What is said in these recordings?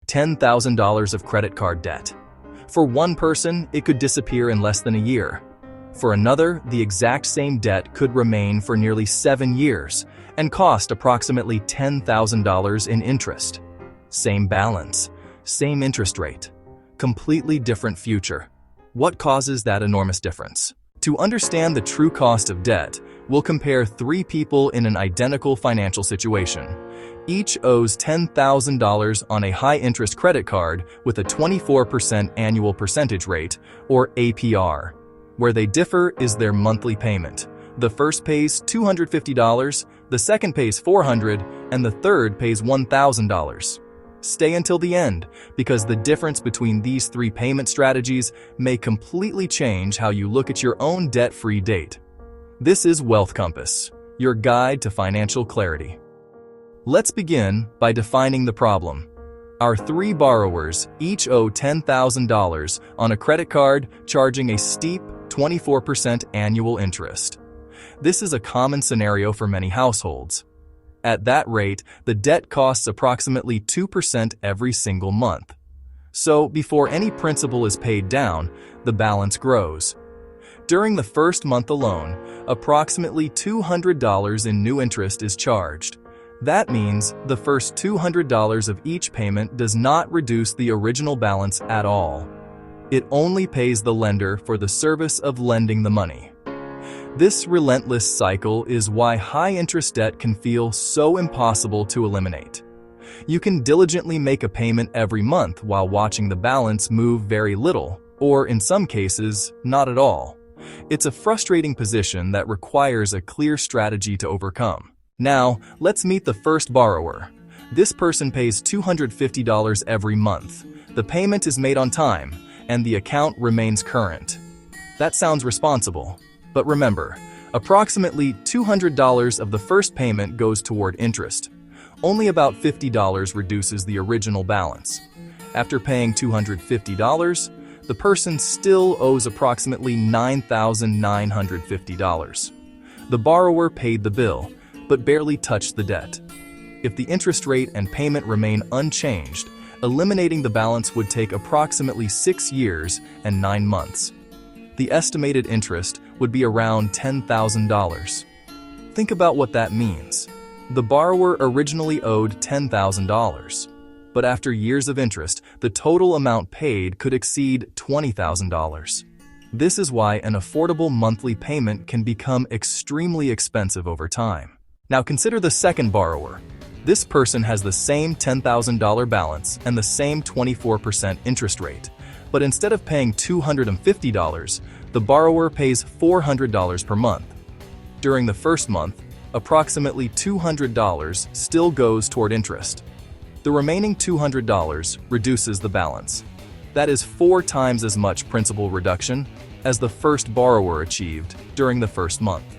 $10,000 of credit card debt. For one person, it could disappear in less than a year. For another, the exact same debt could remain for nearly 7 years and cost approximately $10,000 in interest. Same balance, same interest rate, completely different future. What causes that enormous difference? To understand the true cost of debt, we'll compare 3 people in an identical financial situation. Each owes $10,000 on a high-interest credit card with a 24% annual percentage rate, or APR. Where they differ is their monthly payment. The first pays $250, the second pays $400, and the third pays $1,000. Stay until the end, because the difference between these 3 payment strategies may completely change how you look at your own debt-free date. This is Wealth Compass, your guide to financial clarity. Let's begin by defining the problem. Our 3 borrowers each owe $10,000 on a credit card charging a steep 24% annual interest. This is a common scenario for many households. At that rate, the debt costs approximately 2% every single month. So, before any principal is paid down, the balance grows. During the first month alone, approximately $200 in new interest is charged. That means the first $200 of each payment does not reduce the original balance at all. It only pays the lender for the service of lending the money. This relentless cycle is why high-interest debt can feel so impossible to eliminate. You can diligently make a payment every month while watching the balance move very little, or in some cases, not at all. It's a frustrating position that requires a clear strategy to overcome. Now, let's meet the first borrower. This person pays $250 every month. The payment is made on time, and the account remains current. That sounds responsible. But remember, approximately $200 of the first payment goes toward interest. Only about $50 reduces the original balance. After paying $250, the person still owes approximately $9,950. The borrower paid the bill, but barely touched the debt. If the interest rate and payment remain unchanged, eliminating the balance would take approximately 6 years and 9 months. The estimated interest would be around $10,000. Think about what that means. The borrower originally owed $10,000, but after years of interest, the total amount paid could exceed $20,000. This is why an affordable monthly payment can become extremely expensive over time. Now consider the second borrower. This person has the same $10,000 balance and the same 24% interest rate, but instead of paying $250, the borrower pays $400 per month. During the first month, approximately $200 still goes toward interest. The remaining $200 reduces the balance. That is 4 times as much principal reduction as the first borrower achieved during the first month.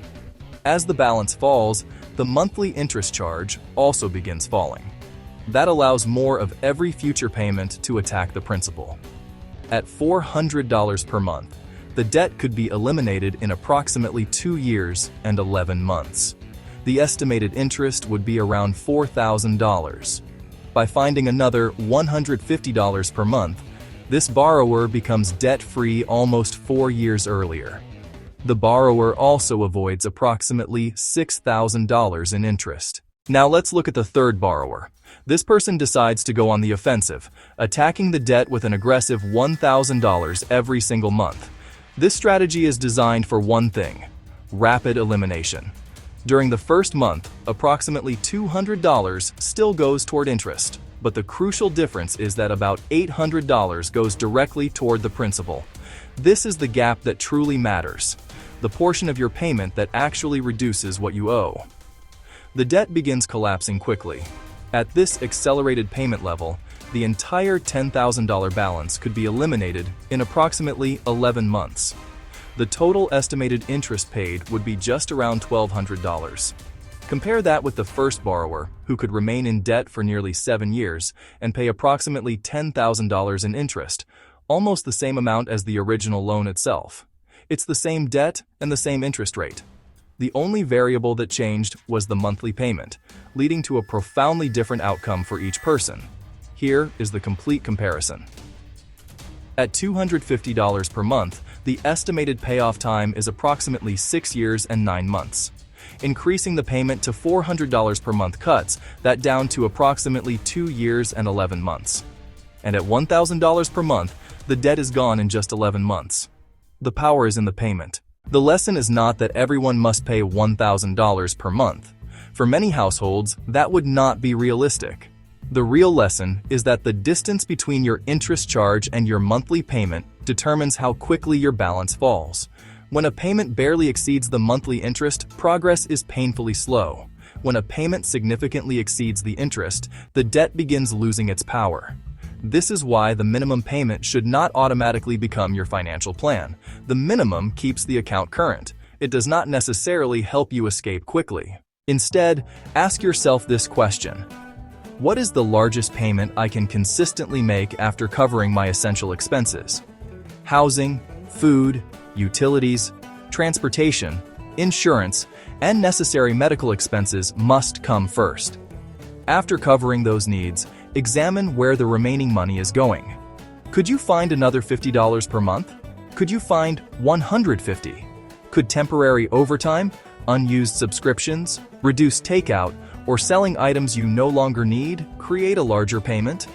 As the balance falls, the monthly interest charge also begins falling. That allows more of every future payment to attack the principal. At $400 per month, the debt could be eliminated in approximately 2 years and 11 months. The estimated interest would be around $4,000. By finding another $150 per month, this borrower becomes debt-free almost 4 years earlier. The borrower also avoids approximately $6,000 in interest. Now let's look at the third borrower. This person decides to go on the offensive, attacking the debt with an aggressive $1,000 every single month. This strategy is designed for one thing: rapid elimination. During the first month, approximately $200 still goes toward interest, but the crucial difference is that about $800 goes directly toward the principal. This is the gap that truly matters, the portion of your payment that actually reduces what you owe. The debt begins collapsing quickly. At this accelerated payment level, the entire $10,000 balance could be eliminated in approximately 11 months. The total estimated interest paid would be just around $1,200. Compare that with the first borrower, who could remain in debt for nearly 7 years and pay approximately $10,000 in interest, almost the same amount as the original loan itself. It's the same debt and the same interest rate. The only variable that changed was the monthly payment, leading to a profoundly different outcome for each person. Here is the complete comparison. At $250 per month, the estimated payoff time is approximately 6 years and 9 months. Increasing the payment to $400 per month cuts that down to approximately 2 years and 11 months. And at $1,000 per month, the debt is gone in just 11 months. The power is in the payment. The lesson is not that everyone must pay $1,000 per month. For many households, that would not be realistic. The real lesson is that the distance between your interest charge and your monthly payment determines how quickly your balance falls. When a payment barely exceeds the monthly interest, progress is painfully slow. When a payment significantly exceeds the interest, the debt begins losing its power. This is why the minimum payment should not automatically become your financial plan. The minimum keeps the account current. It does not necessarily help you escape quickly. Instead, ask yourself this question: what is the largest payment I can consistently make after covering my essential expenses? Housing, food, utilities, transportation, insurance, and necessary medical expenses must come first. After covering those needs, examine where the remaining money is going. Could you find another $50 per month? Could you find $150? Could temporary overtime, unused subscriptions, reduced takeout, or selling items you no longer need create a larger payment?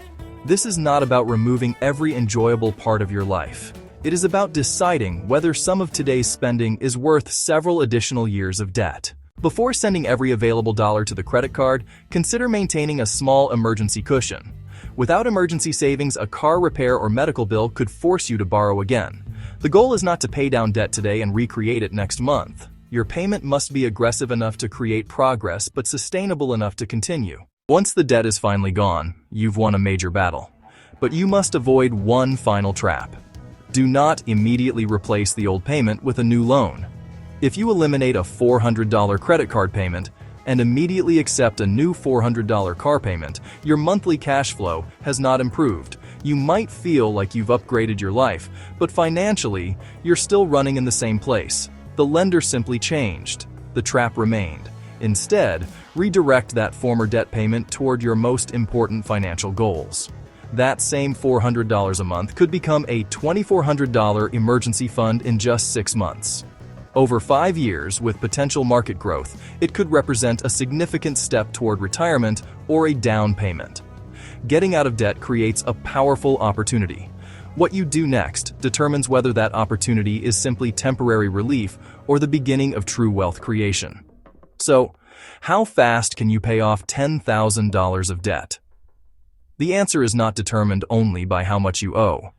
This is not about removing every enjoyable part of your life. It is about deciding whether some of today's spending is worth several additional years of debt. Before sending every available dollar to the credit card, consider maintaining a small emergency cushion. Without emergency savings, a car repair or medical bill could force you to borrow again. The goal is not to pay down debt today and recreate it next month. Your payment must be aggressive enough to create progress but sustainable enough to continue. Once the debt is finally gone, you've won a major battle. But you must avoid one final trap. Do not immediately replace the old payment with a new loan. If you eliminate a $400 credit card payment and immediately accept a new $400 car payment, your monthly cash flow has not improved. You might feel like you've upgraded your life, but financially, you're still running in the same place. The lender simply changed. The trap remained. Instead, redirect that former debt payment toward your most important financial goals. That same $400 a month could become a $2,400 emergency fund in just 6 months. Over 5 years, with potential market growth, it could represent a significant step toward retirement or a down payment. Getting out of debt creates a powerful opportunity. What you do next determines whether that opportunity is simply temporary relief or the beginning of true wealth creation. So, how fast can you pay off $10,000 of debt? The answer is not determined only by how much you owe.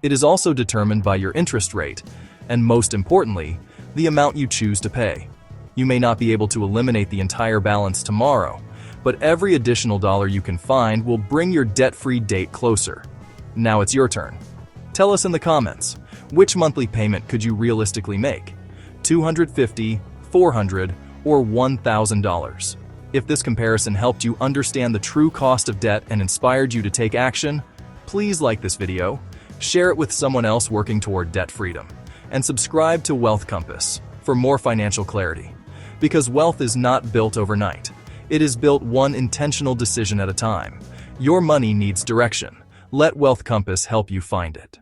It is also determined by your interest rate, and most importantly, the amount you choose to pay. You may not be able to eliminate the entire balance tomorrow, but every additional dollar you can find will bring your debt-free date closer. Now it's your turn. Tell us in the comments, which monthly payment could you realistically make? $250, $400, or $1,000? If this comparison helped you understand the true cost of debt and inspired you to take action, please like this video, share it with someone else working toward debt freedom, and subscribe to Wealth Compass for more financial clarity. Because wealth is not built overnight. It is built one intentional decision at a time. Your money needs direction. Let Wealth Compass help you find it.